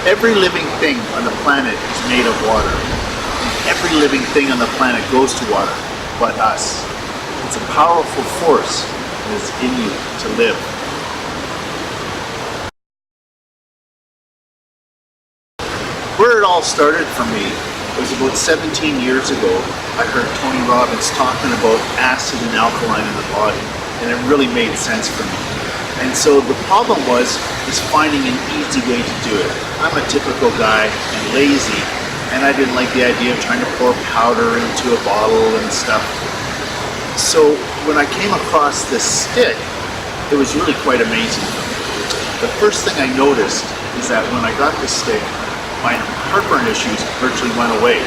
Every living thing on the planet is made of water. Every living thing on the planet goes to water, but us. It's a powerful force that is in you to live. Where it all started for me was about 17 years ago. I heard Tony Robbins talking about acid and alkaline in the body, and it really made sense for me. And so the problem was finding an easy way to do it. I'm a typical guy and lazy, and I didn't like the idea of trying to pour powder into a bottle and stuff. So when I came across this stick, it was really quite amazing. The first thing I noticed is that when I got this stick, my heartburn issues virtually went away.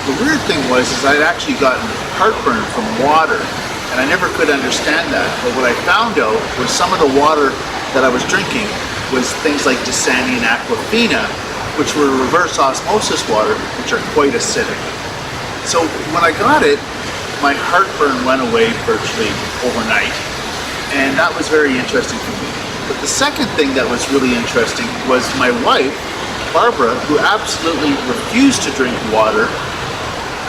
The weird thing was I'd actually gotten heartburn from water, and I never could understand that. But what I found out was some of the water that I was drinking was things like Dasani and Aquafina, which were reverse osmosis water, which are quite acidic. So when I got it, my heartburn went away virtually overnight, and that was very interesting for me. But the second thing that was really interesting was my wife, Barbara, who absolutely refused to drink water.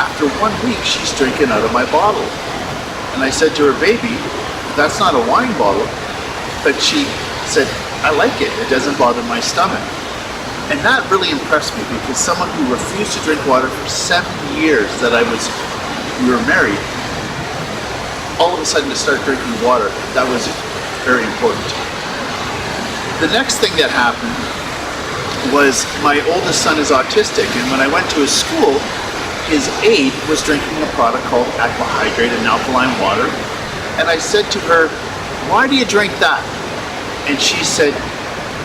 After 1 week, she's drinking out of my bottle. And I said to her, baby, that's not a wine bottle. But she said, I like it. It doesn't bother my stomach. And that really impressed me, because someone who refused to drink water for 7 years that we were married, all of a sudden to start drinking water, that was very important. The next thing that happened was my oldest son is autistic, and when I went to his school, his aide was drinking a product called BeHydration Alkaline water, and I said to her, why do you drink that? And she said,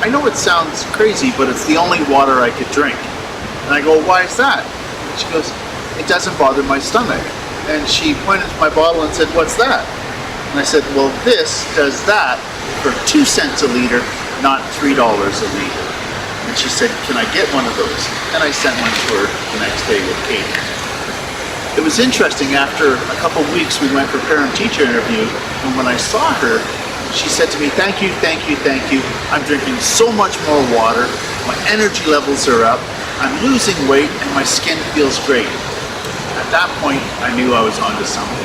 I know it sounds crazy, but it's the only water I could drink. And I go, why is that? And she goes, it doesn't bother my stomach. And she pointed to my bottle and said, what's that? And I said, well, this does that for 2 cents a liter, not $3 a liter. And she said, can I get one of those? And I sent one to her the next day with Kate. It was interesting, after a couple weeks we went for parent-teacher interview, and when I saw her, she said to me, thank you, thank you, thank you. I'm drinking so much more water, my energy levels are up, I'm losing weight, and my skin feels great. At that point, I knew I was onto something.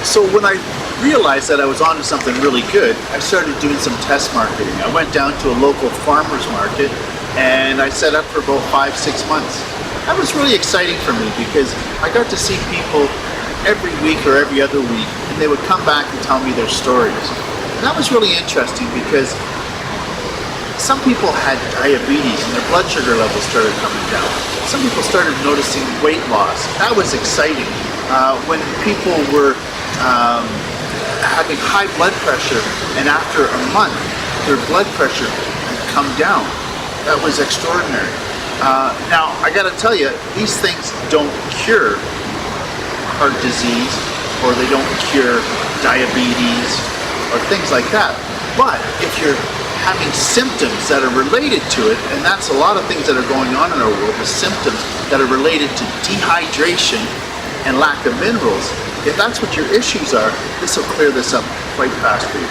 So when I realized that I was onto something really good, I started doing some test marketing. I went down to a local farmer's market, and I set up for about 5-6 months. That was really exciting for me, because I got to see people every week or every other week, and they would come back and tell me their stories. And that was really interesting, because some people had diabetes and their blood sugar levels started coming down. Some people started noticing weight loss. That was exciting. When people were having high blood pressure, and after a month their blood pressure had come down, that was extraordinary. Now I gotta tell you, these things don't cure heart disease, or they don't cure diabetes or things like that, but if you're having symptoms that are related to it, and that's a lot of things that are going on in our world, the symptoms that are related to dehydration and lack of minerals, if that's what your issues are, this will clear this up quite fast for you.